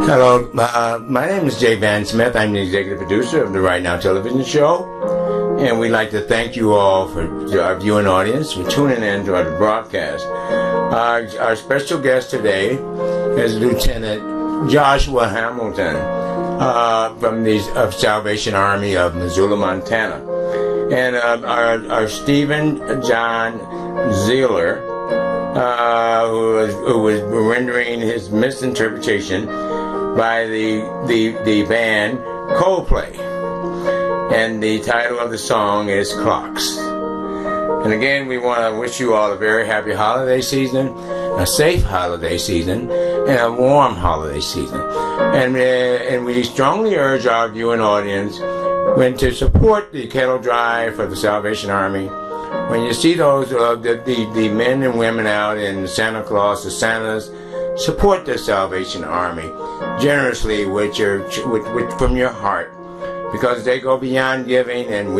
Hello, my name is Jay Van Smith. I'm the executive producer of the Right Now television show, and we'd like to thank you all for our viewing audience for tuning in to our broadcast. Our special guest today is Lieutenant Joshua Hamilton from the Salvation Army of Missoula, Montana, and our Stephen John Zeeler, who was rendering his misinterpretation by the band Coldplay, and the title of the song is Clocks. And again, we want to wish you all a very happy holiday season, a safe holiday season, and a warm holiday season. And we strongly urge our viewing audience to support the cattle drive for the Salvation Army. When you see those the men and women out in Santa Claus, the Santas, support the Salvation Army generously from your heart, because they go beyond giving, and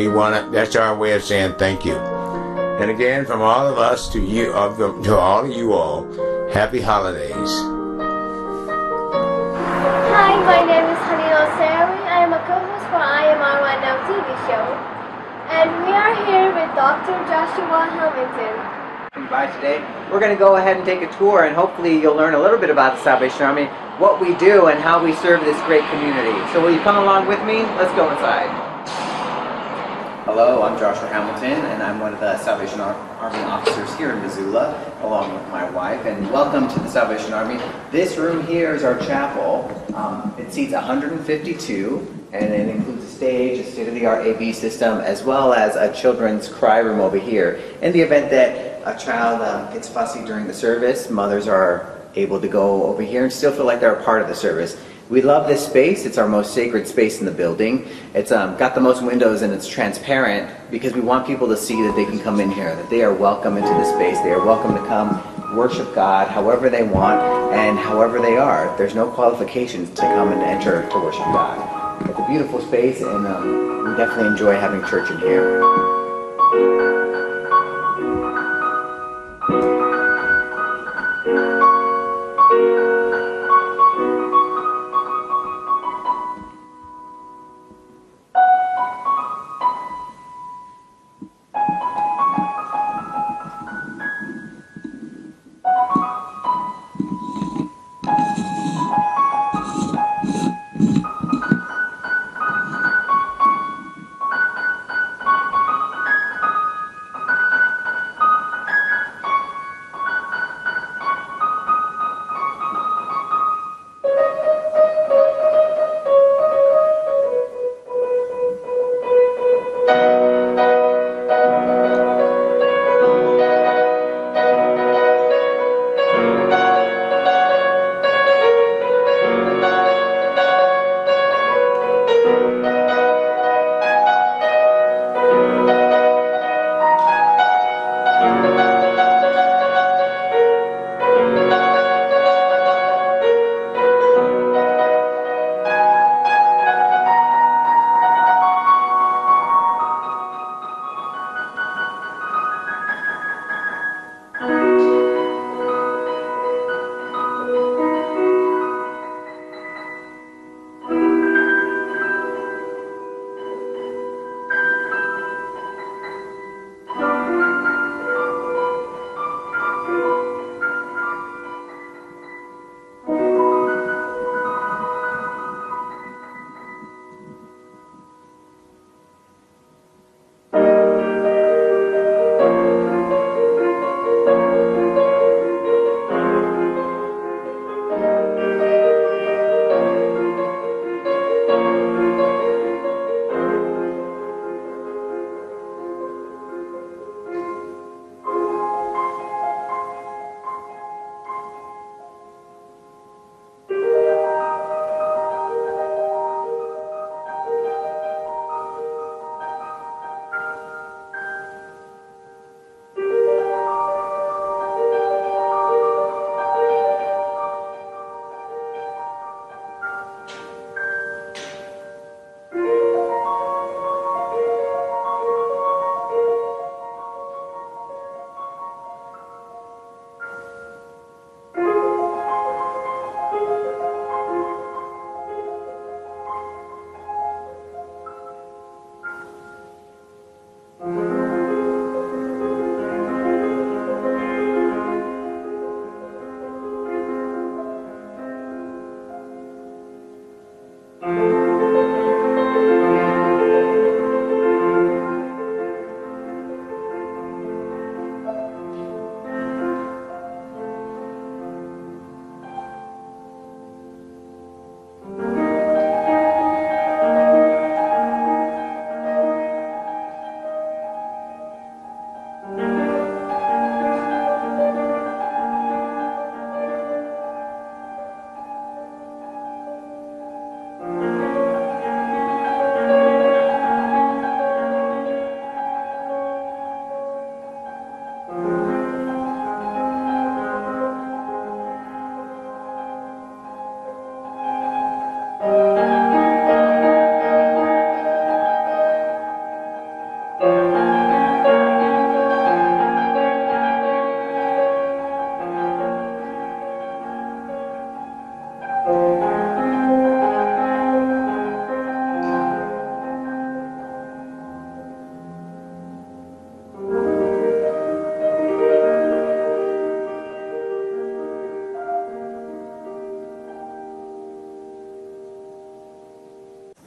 that's our way of saying thank you. And again, from all of us to all of you all, happy holidays. Hi, my name is Hanil Sari. I am a co-host for I Am Our Right Now TV show, and we are here with Dr. Joshua Hamilton. By today, we're going to go ahead and take a tour, and hopefully you'll learn a little bit about the Salvation Army, what we do, and how we serve this great community. So will you come along with me? Let's go inside. Hello, I'm Joshua Hamilton, and I'm one of the Salvation Army officers here in Missoula, along with my wife, and welcome to the Salvation Army. This room here is our chapel. It seats 152, and it includes a stage, a state-of-the-art AV system, as well as a children's cry room over here. In the event that a child gets fussy during the service, mothers are able to go over here and still feel like they're a part of the service. We love this space. It's our most sacred space in the building. It's got the most windows, and it's transparent because we want people to see that they can come in here, that they are welcome into the space. They are welcome to come worship God however they want and however they are. There's no qualifications to come and enter to worship God. It's a beautiful space, and we definitely enjoy having church in here.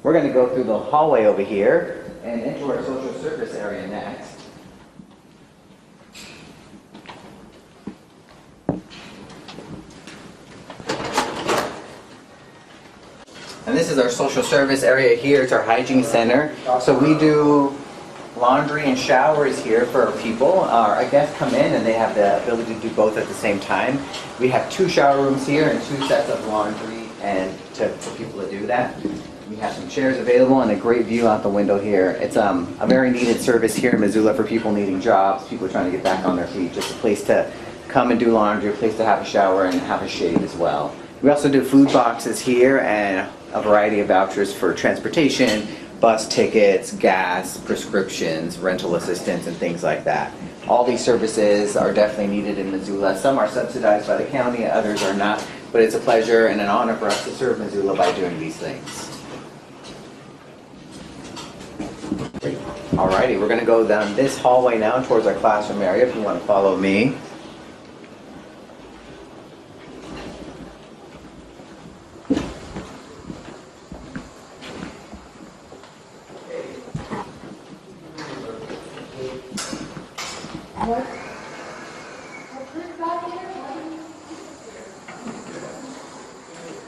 We're going to go through the hallway over here and into our social service area next. And this is our social service area here. It's our hygiene center. So we do laundry and showers here for our people. Our guests come in and they have the ability to do both at the same time. We have 2 shower rooms here and 2 sets of laundry and for people to do that. We have some chairs available and a great view out the window here. It's a very needed service here in Missoula for people needing jobs, people trying to get back on their feet. Just a place to come and do laundry, a place to have a shower and have a shave as well. We also do food boxes here and a variety of vouchers for transportation, bus tickets, gas, prescriptions, rental assistance, and things like that. All these services are definitely needed in Missoula. Some are subsidized by the county, others are not, but it's a pleasure and an honor for us to serve Missoula by doing these things. Alrighty, we're going to go down this hallway now towards our classroom area if you want to follow me.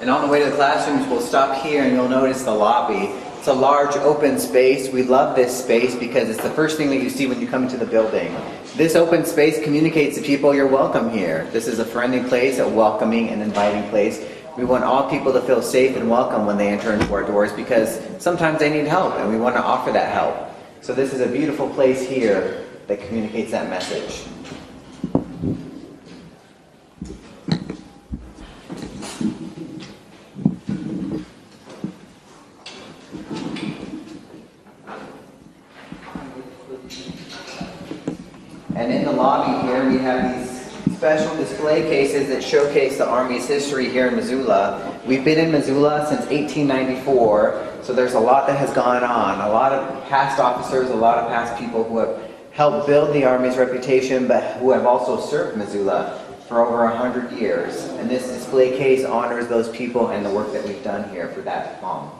And on the way to the classrooms, we'll stop here and you'll notice the lobby. It's a large open space. We love this space because it's the first thing that you see when you come into the building. This open space communicates to people you're welcome here. This is a friendly place, a welcoming and inviting place. We want all people to feel safe and welcome when they enter into our doors because sometimes they need help and we want to offer that help. So this is a beautiful place here that communicates that message. And in the lobby here, we have these special display cases that showcase the Army's history here in Missoula. We've been in Missoula since 1894, so there's a lot that has gone on. A lot of past officers, a lot of past people who have helped build the Army's reputation, but who have also served Missoula for over 100 years. And this display case honors those people and the work that we've done here for that long.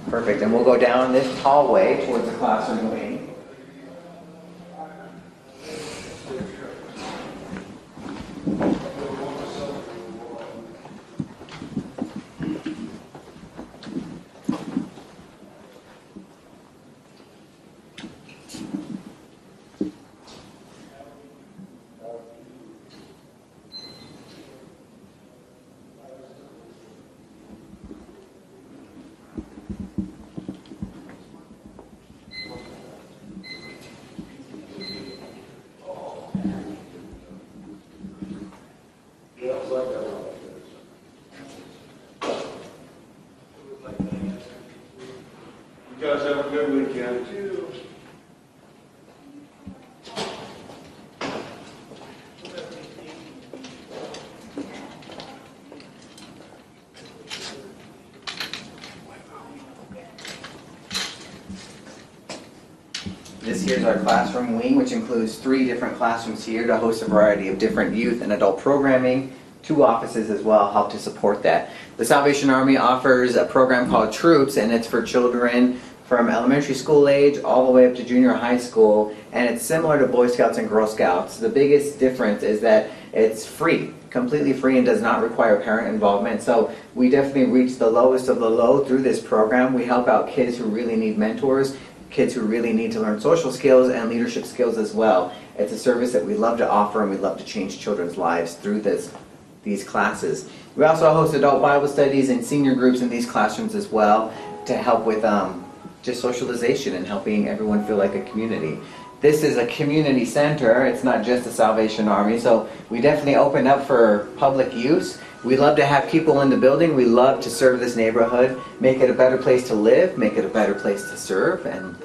Perfect, and we'll go down this hallway towards the classroom wing. You guys have a good weekend too. This here is our classroom wing, which includes 3 different classrooms here to host a variety of different youth and adult programming. 2 offices as well help to support that. The Salvation Army offers a program called Troops, and it's for children from elementary school age all the way up to junior high school, and it's similar to Boy Scouts and Girl Scouts. The biggest difference is that it's free, completely free, and does not require parent involvement. So we definitely reach the lowest of the low through this program. We help out kids who really need mentors, kids who really need to learn social skills and leadership skills as well. It's a service that we love to offer, and we love to change children's lives through these classes. We also host adult Bible studies and senior groups in these classrooms as well to help with just socialization and helping everyone feel like a community. This is a community center. It's not just the Salvation Army, so we definitely open up for public use. We love to have people in the building. We love to serve this neighborhood, make it a better place to live, make it a better place to serve, and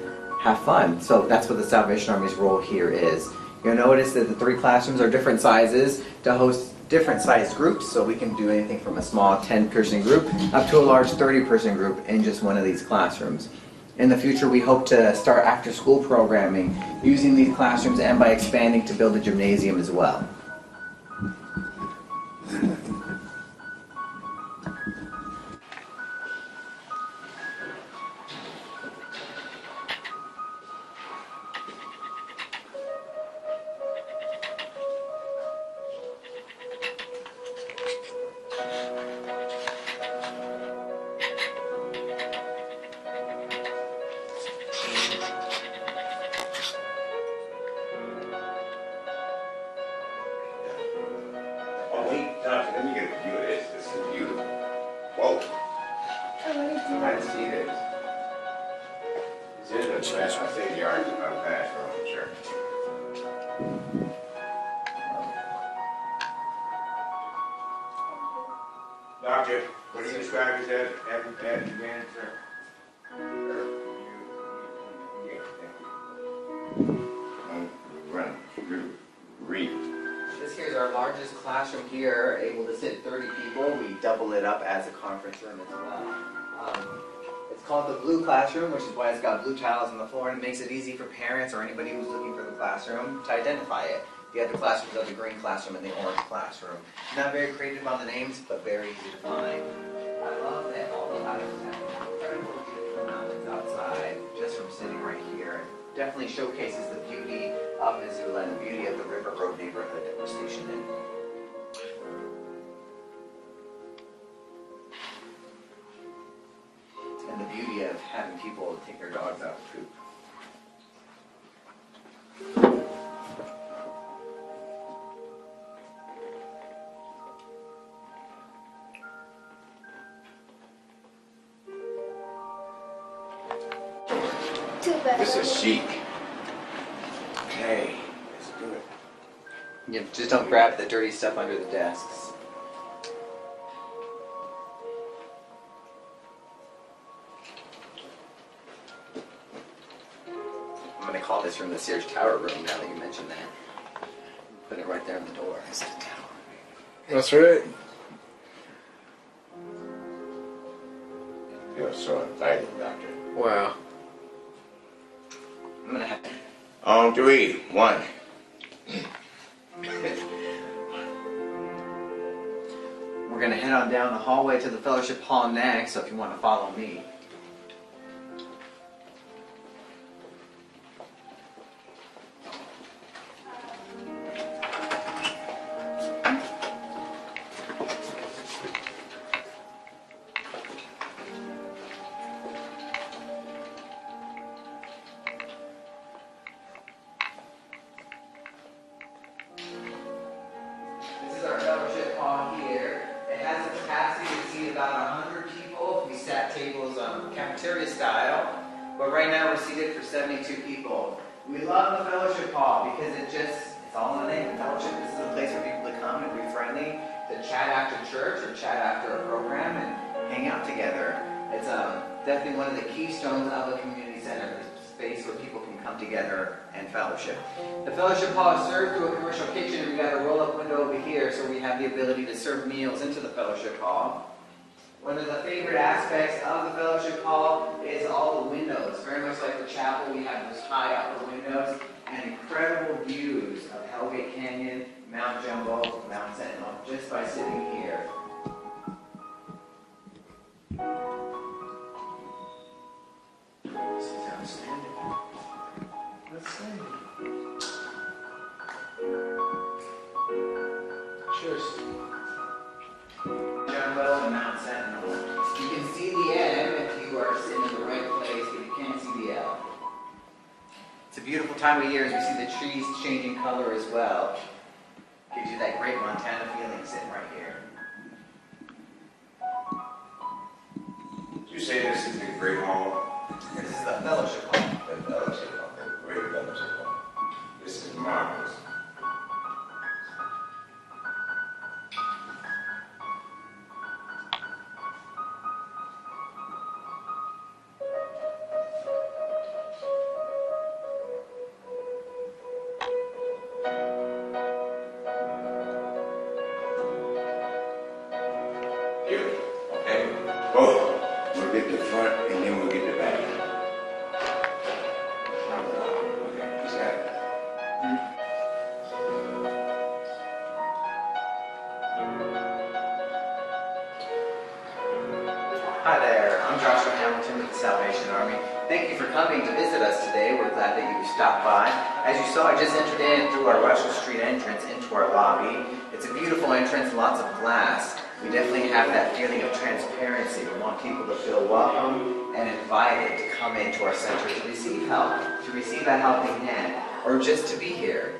have fun. So that's what the Salvation Army's role here is. You'll notice that the 3 classrooms are different sizes to host different sized groups, so we can do anything from a small 10-person group up to a large 30-person group in just one of these classrooms. In the future, we hope to start after-school programming using these classrooms and by expanding to build a gymnasium as well. Oh, wait, Doctor, let me get a view of this. This is beautiful. Whoa. I didn't see this. This is a class. I say yard in my classroom, sure. Doctor, what do you describe as advanced, sir? Yeah, thank you. Run through. Read. This here is our largest classroom here, able to sit 30 people. We double it up as a conference room as well. It's called the Blue Classroom, which is why it's got blue tiles on the floor, and it makes it easy for parents or anybody who's looking for the classroom to identify it. The other classrooms are the green classroom and the orange classroom. Not very creative on the names, but very easy to find. I love that all the classrooms have incredible beautiful mountains outside, just from sitting right here. Definitely showcases the beauty of Missoula and the beauty of the River Road neighborhood that we're stationed in. And the beauty of having people take their dogs out to poop. This is chic. Okay, let's do it. Yeah, just don't grab the dirty stuff under the desks. I'm going to call this room the Sears Tower room now that you mentioned that. Put it right there on the door. It's the tower. That's right. Feels so inviting, Doctor. Wow. I'm going to have On 3, 1. We're going to head on down the hallway to the fellowship hall next, so if you want to follow me. This is our fellowship hall here. It has the capacity to seat about 100 people. We sat tables cafeteria style, but right now we're seated for 72 people. We love the fellowship hall because it's all in the name of fellowship. This is a place for people to come and be friendly, to chat after church or chat after a program and hang out together. It's definitely one of the keystones of a community center. Space where people can come together and fellowship. The fellowship hall is served through a commercial kitchen. We've got a roll-up window over here, so we have the ability to serve meals into the fellowship hall. One of the favorite aspects of the fellowship hall is all the windows. Very much like the chapel, we have those high upper windows Outstanding. Let's see. Cheers. John Bow and Mount Sentinel. You can see the M if you are sitting in the right place, but you can't see the L. It's a beautiful time of year as we see the trees changing color as well. Gives you that great Montana feeling sitting right here. Did you say this is the Great Hall? This is the fellowship hall. The fellowship hall, the great fellowship hall. This is marvelous. Okay. Oh, we'll get the front and then we'll get the back. Okay, is that? Hi there, I'm Joshua Hamilton with the Salvation Army. Thank you for coming to visit us today. We're glad that you stopped by. As you saw, I just entered in through our Russell Street entrance into our lobby. It's a beautiful entrance, lots of glass. We definitely have that feeling of transparency. We want people to feel welcome and invited to come into our center to receive help, to receive a helping hand, or just to be here.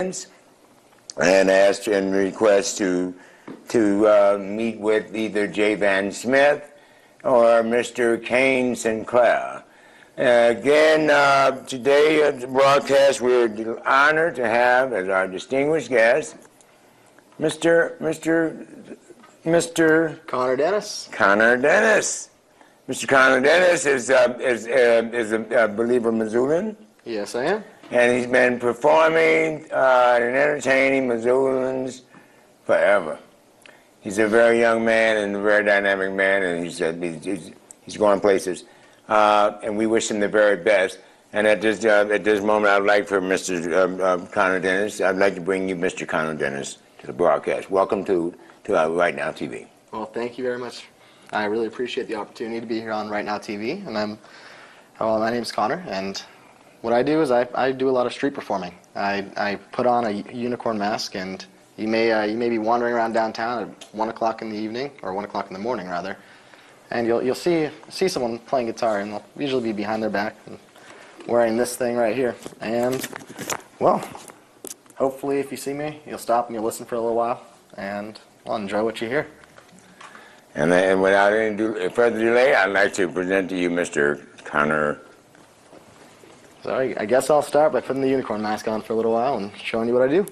and asked and request to meet with either J. Van Smith or Mr. Kaine Sinclair. Again, today at the broadcast, we're honored to have as our distinguished guest, Mr. Connor Dennis. Connor Dennis. Mr. Connor Dennis is a believer Missoulian. Yes, I am. And he's been performing and entertaining Missoulians forever. He's a very young man and a very dynamic man, and he's going places. And we wish him the very best. And at this moment, I'd like for Mr. Connor Dennis, I'd like to bring you Mr. Connor Dennis to the broadcast. Welcome to Right Now TV. Well, thank you very much. I really appreciate the opportunity to be here on Right Now TV. And my name's Connor, and what I do is I do a lot of street performing. I put on a unicorn mask, and you may be wandering around downtown at 1 o'clock in the evening, or 1 o'clock in the morning rather, and you'll see someone playing guitar, and they'll usually be behind their back and wearing this thing right here. And well, hopefully if you see me, you'll stop and you'll listen for a little while, and I'll enjoy what you hear. And without any further delay, I'd like to present to you Mr. Connor. So I guess I'll start by putting the unicorn mask on for a little while and showing you what I do.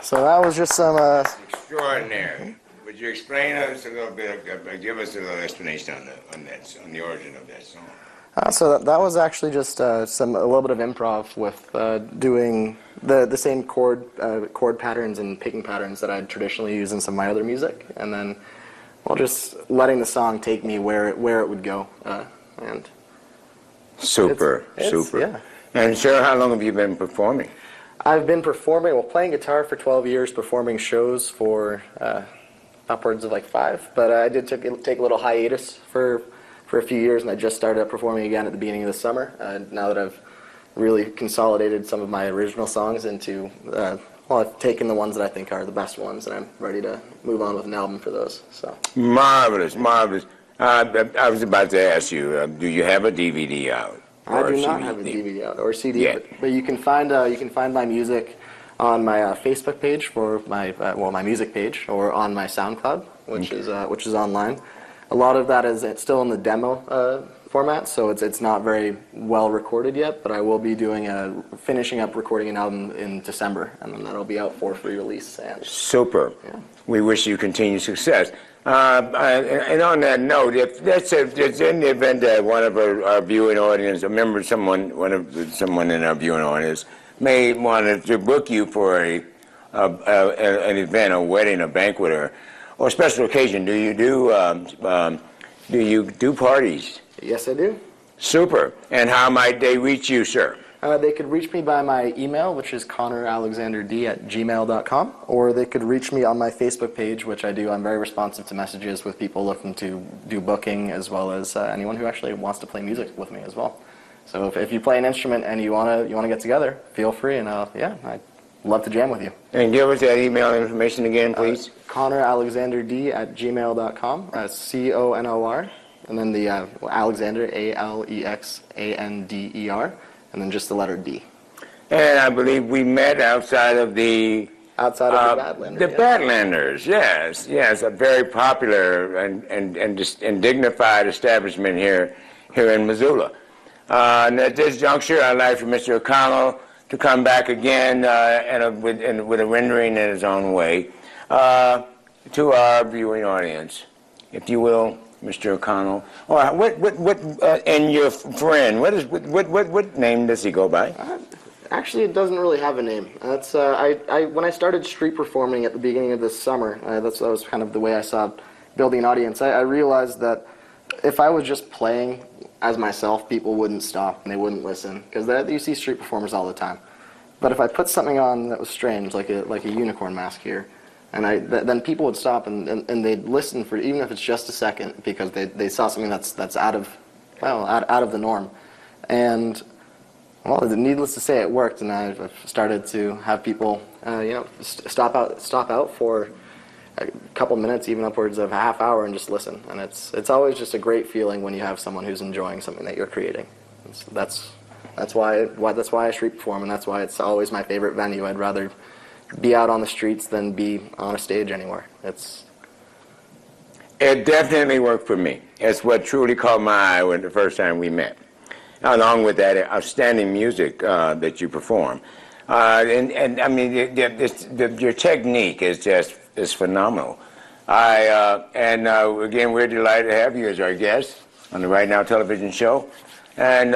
So that was just some... Extraordinary. Would you explain us a little bit, give us a little explanation on the origin of that song? So that was actually just a little bit of improv with doing the same chord patterns and picking patterns that I'd traditionally use in some of my other music, and then just letting the song take me where it would go. Super. Yeah. And sir, how long have you been performing? I've been performing, well, playing guitar for 12 years, performing shows for upwards of like 5. But I did take a little hiatus for a few years, and I just started performing again at the beginning of the summer. Now that I've really consolidated some of my original songs into, well, I've taken the ones that I think are the best ones, and I'm ready to move on with an album for those. So marvelous, marvelous. I was about to ask you, do you have a DVD out? I do not have a DVD out or CD, Yeah. but you can find my music on my Facebook page for my my music page, or on my SoundCloud, which is online. A lot of that is still in the demo format, so it's not very well recorded yet. But I will be finishing up recording an album in December, and then that'll be out for free release. And super. Yeah. We wish you continued success. And on that note, if there's in the event that one of our viewing audience, someone in our viewing audience may want to book you for an event, a wedding, a banquet, or a special occasion, do you do parties? Yes, I do. Super. And how might they reach you, sir? They could reach me by my email, which is connoralexanderd@gmail.com, or they could reach me on my Facebook page, which I do. I'm very responsive to messages with people looking to do booking, as well as anyone who actually wants to play music with me as well. So if you play an instrument and you wanna get together, feel free, and I'd love to jam with you. And give us that email information again, please. connoralexanderd@gmail.com. CONOR. And then the Alexander, ALEXANDER, and then just the letter D. And I believe we met outside of the Badlanders. The Badlanders, yes, a very popular and dignified establishment here in Missoula. And at this juncture, I'd like for Mr. O'Connell to come back again with a rendering in his own way to our viewing audience, if you will. Mr. O'Connell, or and your friend, what name does he go by? Actually, it doesn't really have a name. That's when I started street performing at the beginning of this summer. That was kind of the way I saw building an audience. I realized that if I was just playing as myself, people wouldn't stop and they wouldn't listen, because you see street performers all the time. But if I put something on that was strange, like a unicorn mask here, and then people would stop and they'd listen for, even if it's just a second, because they saw something that's out of the norm. And well, needless to say, it worked, and I've started to have people stop out for a couple minutes, even upwards of a half hour, and just listen. And it's always just a great feeling when you have someone who's enjoying something that you're creating. That's why I street perform, and that's why it's always my favorite venue. I'd rather be out on the streets than be on a stage anywhere. It definitely worked for me. It's what truly caught my eye when the first time we met, along with that outstanding music that you perform. And I mean, your technique is phenomenal. Again, we're delighted to have you as our guest on the Right Now television show. And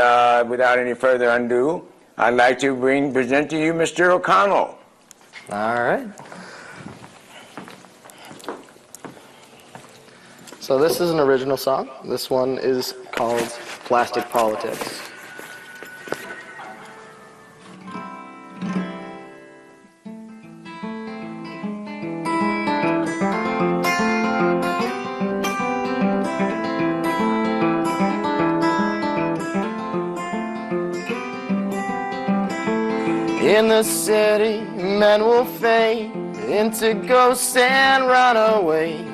without any further ado, I'd like to present to you Mr. O'Connell. All right. So this is an original song. This one is called Plastic Politics. In the city, men will fade into ghosts and run away.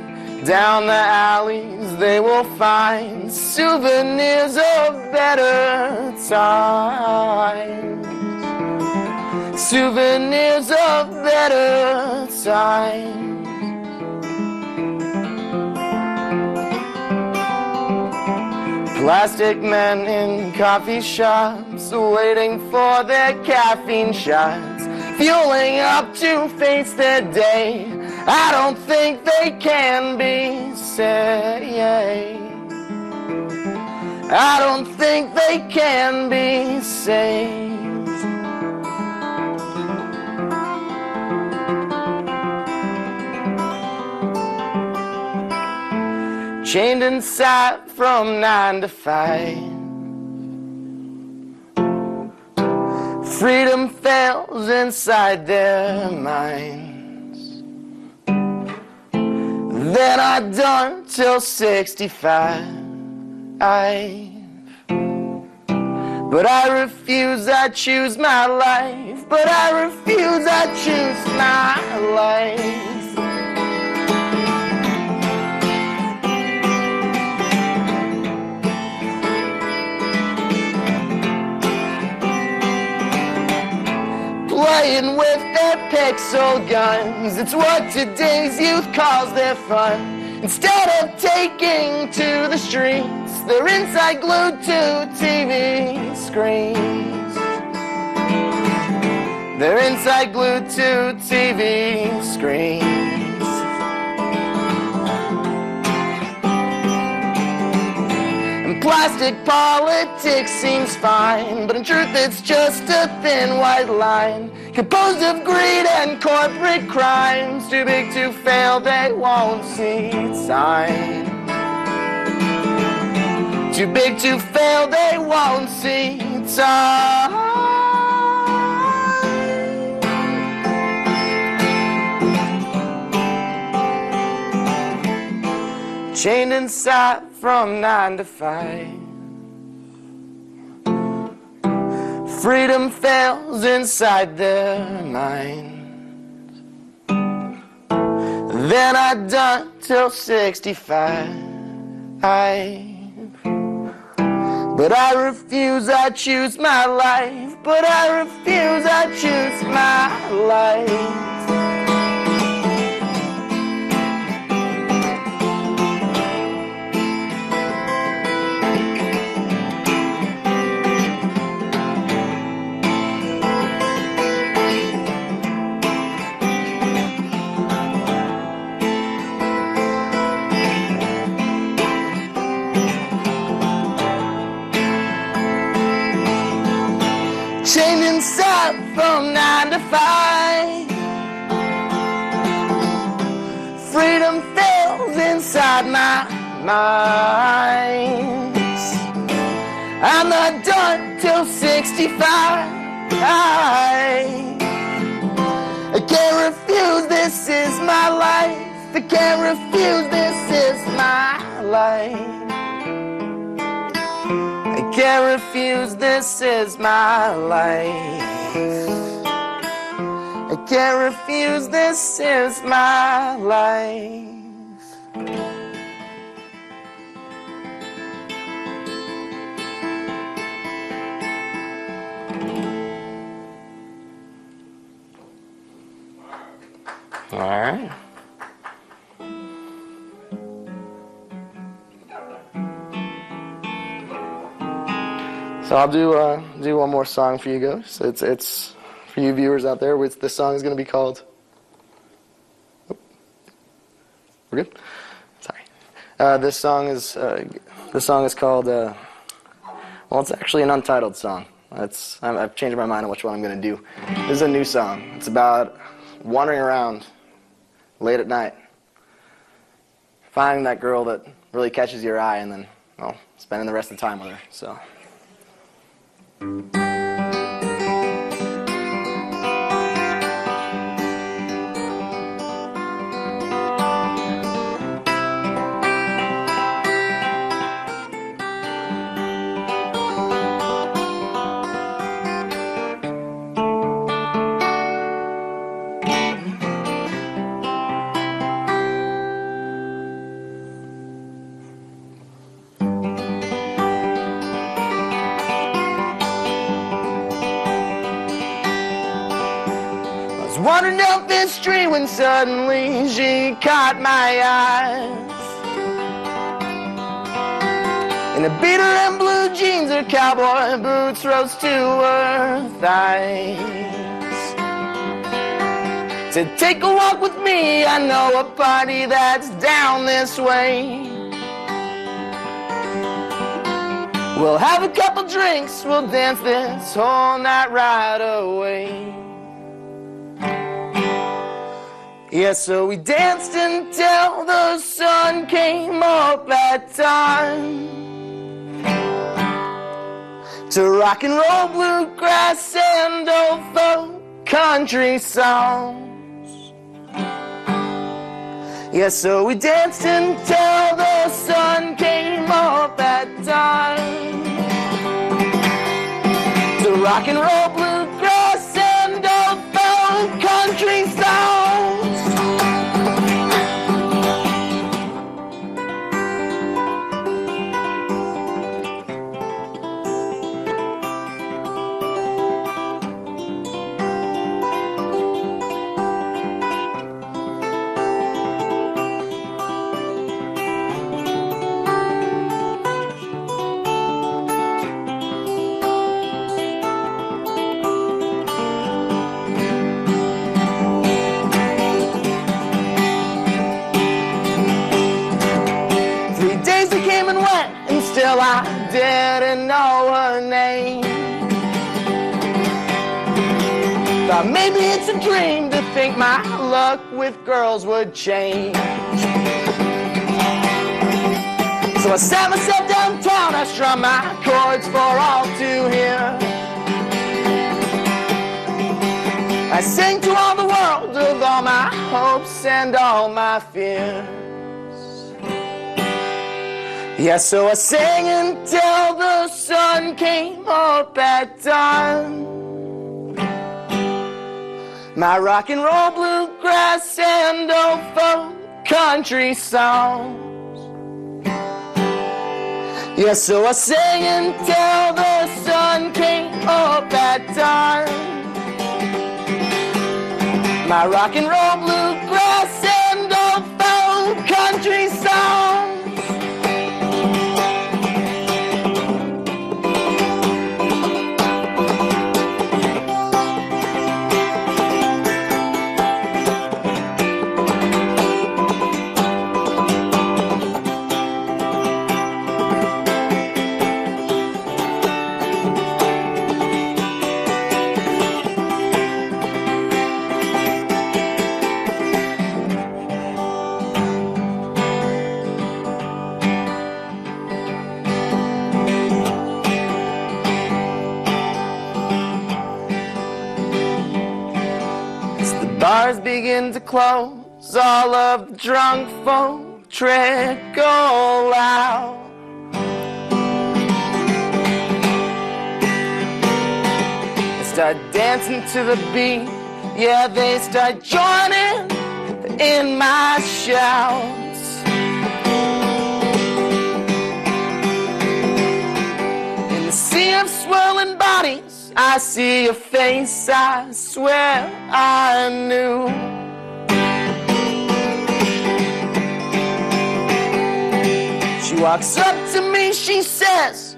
Down the alleys, they will find souvenirs of better times. Souvenirs of better times. Plastic men in coffee shops, waiting for their caffeine shots, fueling up to face their day. I don't think they can be saved. I don't think they can be saved. Chained inside from 9 to 5, Freedom fails inside their minds. Then I'd done till 65. But I refuse, I choose my life. But I refuse, I choose my life. Playing with their pixel guns, it's what today's youth calls their fun. Instead of taking to the streets, they're inside glued to TV screens. They're inside glued to TV screens. And plastic politics seems fine, but in truth it's just a thin white line, composed of greed and corporate crimes. Too big to fail, they won't see sign. Too big to fail, they won't see sign. Chained inside from 9 to 5. Freedom fails inside their minds. Then I'd done till 65. But I refuse, I choose my life. But I refuse, I choose my life. Chained inside from 9 to 5. Freedom fails inside my mind. I'm not done till 65. I can't refuse, this is my life. I can't refuse, this is my life. I can't refuse, this is my life. I can't refuse, this is my life. All right. So I'll do one more song for you guys. It's for you viewers out there. This song is going to be called. We're good. Sorry. This song is called. Well, it's actually an untitled song. I've changed my mind on which one I'm going to do. This is a new song. It's about wandering around late at night, finding that girl that really catches your eye, and then, well, spending the rest of the time with her. So. Wandering down this street when suddenly she caught my eyes. In a beater and blue jeans, her cowboy boots rose to her thighs. Said, take a walk with me, I know a party that's down this way. We'll have a couple drinks, we'll dance this whole night right away. Yeah, so we danced until the sun came up at dawn. to rock and roll, bluegrass, and old folk country songs. Yeah, so we danced until the sun came up at dawn, to rock and roll, bluegrass, and old folk country songs. 3 days they came and went, and still I didn't know her name. Thought maybe it's a dream to think my luck with girls would change. So I sat myself downtown, I strummed my chords for all to hear. I sang to all the world of all my hopes and all my fears. Yeah, so I sang until the sun came up at dawn. My rock and roll, bluegrass, and old folk country songs. Yeah, so I sang until the sun came up at dawn. My rock and roll, bluegrass, and old folk country songs. Bars begin to close, all of the drunk folk trickle out. They start dancing to the beat, yeah, they start joining in my shouts. In the sea of swirling bodies, I see your face, I swear I knew. She walks up to me, she says,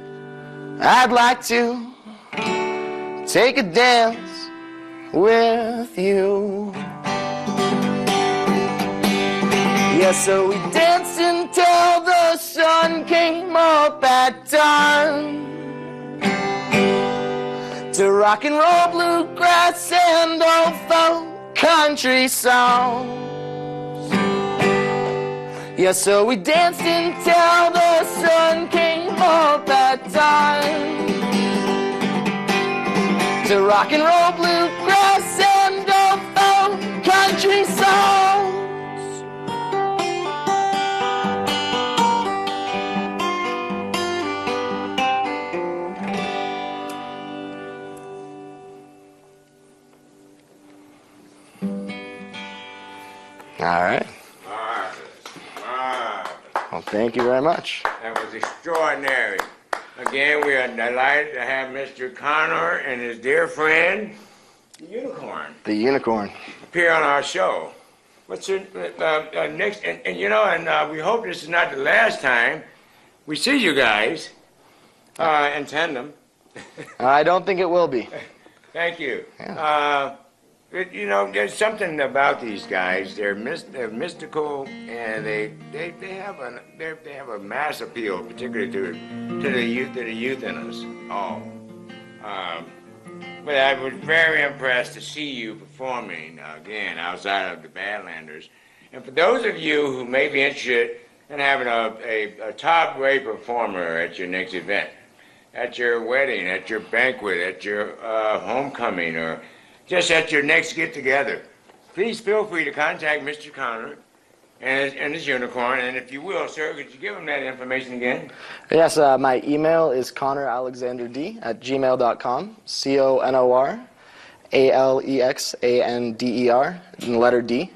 I'd like to take a dance with you. Yeah, so we danced until the sun came up at dawn, to rock and roll, bluegrass, and old folk country songs. Yeah, so we danced until the sun came up at dawn, to rock and roll, bluegrass, and old folk country songs. All right. Marvelous. Well, thank you very much. That was extraordinary. Again, we are delighted to have Mr. Connor and his dear friend, the Unicorn, The Unicorn. appear on our show. What's your next? And you know, and we hope this is not the last time we see you guys in tandem. I don't think it will be. Thank you. Yeah. You know, there's something about these guys. They're mystical, and they have a mass appeal, particularly to the youth in us all. But I was very impressed to see you performing again outside of the Badlanders. And for those of you who may be interested in having a top-rate performer at your next event, at your wedding, at your banquet, at your homecoming, or just at your next get-together, please feel free to contact Mr. Conner and his unicorn. And if you will, sir, could you give him that information again? Yes, my email is connoralexander@gmail.com, CONORALEXANDER, and the letter D,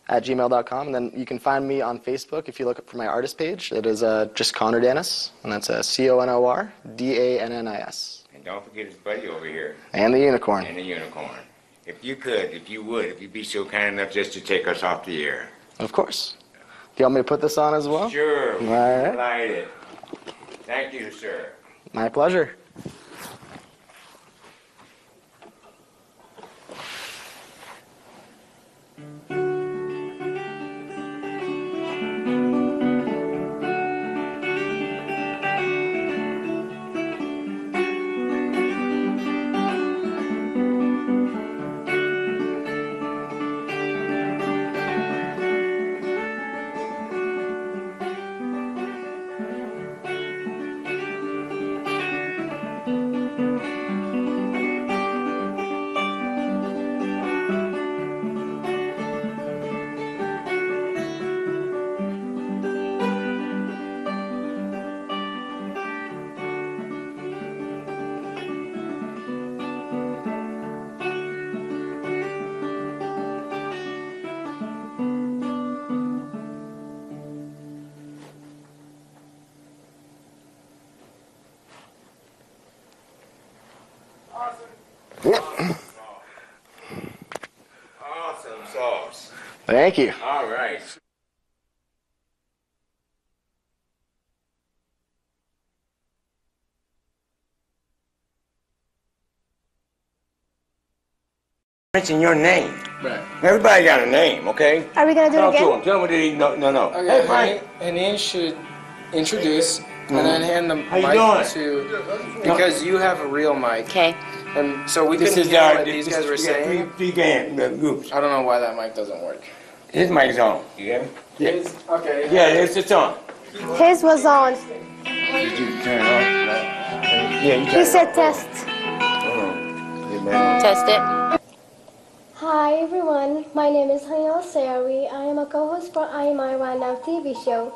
@gmail.com. And then you can find me on Facebook if you look up for my artist page. It is just Connor Dennis, and that's CONORDANNIS. And don't forget his buddy over here. And the unicorn. And the unicorn. If you could, if you'd be so kind enough just to take us off the air. Of course. Do you want me to put this on as well? Sure. All right. Light it. Thank you, sir. My pleasure. Awesome sauce. Thank you. All right. Mention your name. Right. Everybody got a name, okay? Are we gonna do it Talk to again? him. Tell him what did he know. No. Okay, Hey, Frank. Hanin should introduce and then hand the How you mic doing? to, because you have a real mic. Okay. And so we This couldn't is hear our. what these guys were saying. Three groups. I don't know why that mic doesn't work. His mic's on. You get me? Okay. Yeah, it's on. His was on. Did you turn it off? Yeah, you turn He it said off. test. Test it. Hi everyone, my name is Kaine Sinclair. I am a co-host for I Am I Right Now TV show.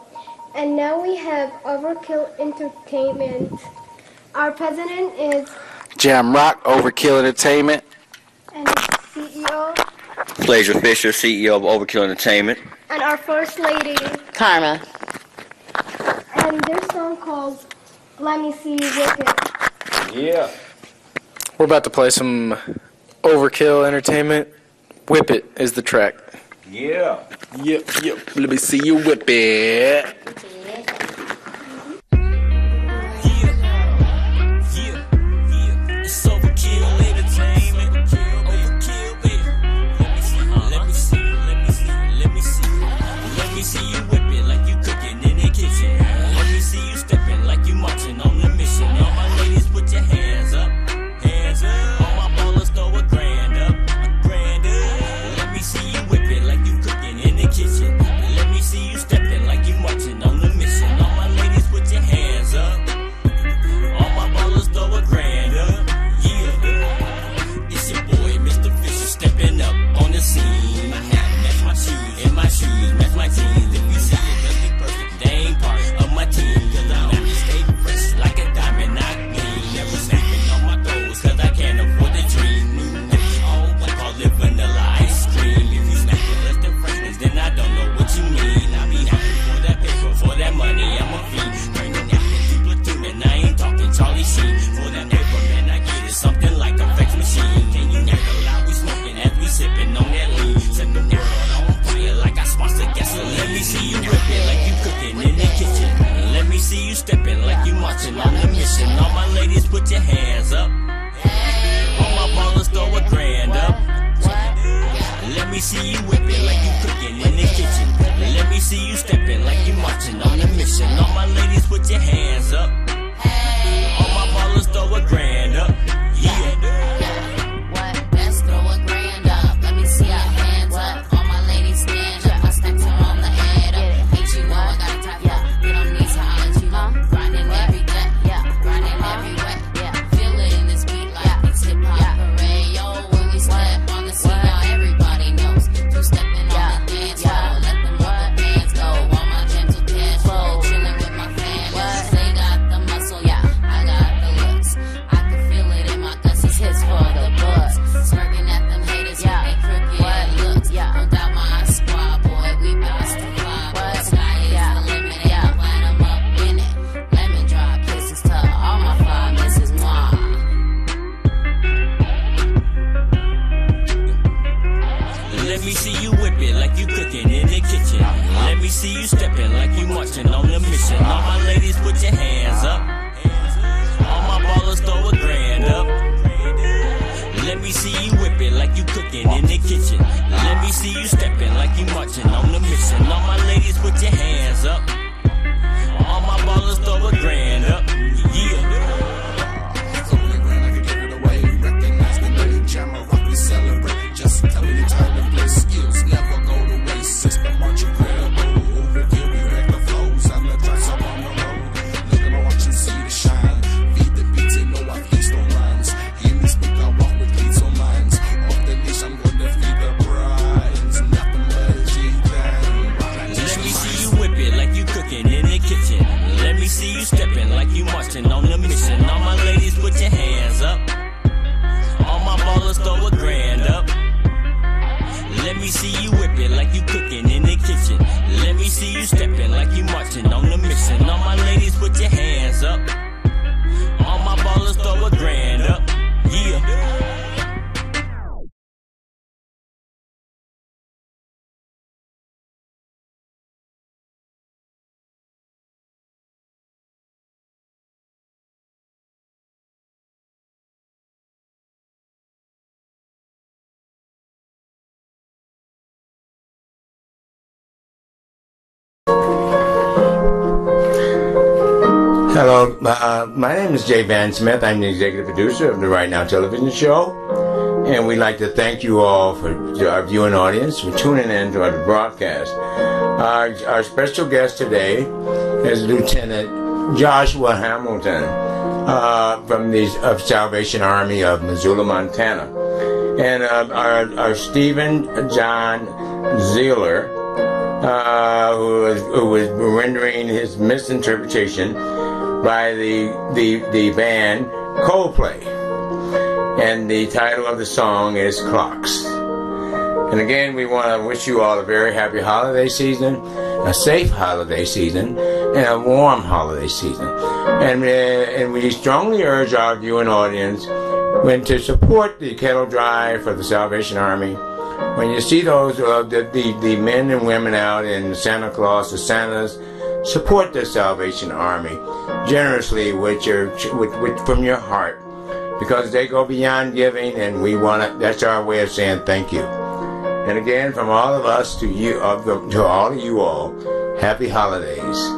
And now we have Overkill Entertainment. Our president is Jam Rock, Overkill Entertainment. and its CEO. Blazer Fisher, CEO of Overkill Entertainment. And our first lady. Karma. And their song called Let Me See You Whip It. Yeah. We're about to play some Overkill Entertainment. Whip It is the track. Yeah. Yep. Let me see you whip it. It's Overkill Entertainment. Overkill, baby. Let me see. Let me see you whip it like you cooking in the kitchen. Let me see you stepping like you marching on the mission. All my ladies, put your hands up. Hands up. All my ballers, throw a grand up. Let me see you whip it like you cooking in the kitchen. Let me see you stepping like you marching on the mission. All my ladies, put your hands up. All my ballers, throw a grand up. Yeah, it's your boy, Mr. Fisher, stepping up on the scene. My hat match my shoes, and my shoes match my jeans. If you see it, just be perfect. They ain't part of my team, cause I don't stay fresh like a diamond. I gleam, never snapping on my toes, cause I can't afford the dream. Oh, I call it vanilla ice cream. If you snapping less than freshness, then I don't know what you mean. I be happy for that paper, for that money, I'm a fiend. Bringing napkin to platoon, and I ain't talking Charlie Sheen. For that paper, man, I get it, something like a fax machine. Can you never lie? We smoking as we sipping on that lean. Set the world on fire like I sponsor gasoline. Let me see you whip it like you cooking in the kitchen. Let me see you stepping like you marching on the mission. All my ladies, put your hands up. All my ballers, throw a grand up. Let me see you whip it like you cooking in the kitchen. Let me see you stepping like you marching on the mission. All my ladies, put your hands up. All my ballers, throw a grand up. Yeah. What? Let's throw a grand up. Let me see your hands up. All my ladies stand up. I stacked them on the head up. Ain't you know I got a type up. You don't need to holler at you. Grinding every day. Grinding every put your hands up. All my ballers, throw a grand up. Let me see you whip it like you cooking in the kitchen. Let me see you stepping like you marching on the mission. All my ladies, put your hands up. All my ballers, throw a grand up. Yeah. Just tell me the time and place. Skills never go to waste. System march incredible. Overkill, we wreck the flows. I'm the drive up on the road. Look at my watch and see the shine. Feed the beats and know I feast on lines. Hear me speak, I walk with beats on minds. Off the leash, I'm going to feed the brides. Nothing but a G-Thang. Let me see you whip it like you cooking in the kitchen. Let me see you stepping like you marching on the mission. All my ladies, put your hands up. All my ballers, throw a grand up. Let me see you whip it like you cooking in the kitchen. Let me see you stepping like you marching on the mission. All my ladies, put your hands up. All my ballers, throw a grand up. Yeah. Hello, my name is Jay Van Smith. I'm the executive producer of the Right Now television show, and we'd like to thank you all to our viewing audience for tuning in to our broadcast. Our special guest today is Lieutenant Joshua Hamilton from the Salvation Army of Missoula, Montana, and our Stephen John Zeeler, who was rendering his misinterpretation by the band Coldplay, and the title of the song is Clocks. And again, we want to wish you all a very happy holiday season, a safe holiday season, and a warm holiday season. And we strongly urge our viewing audience to support the kettle drive for the Salvation Army. When you see those the men and women out in Santa Claus, the Santas, support the Salvation Army generously from your heart, because they go beyond giving, and we want to. That's our way of saying thank you. And again, from all of us to you, to all of you all, happy holidays.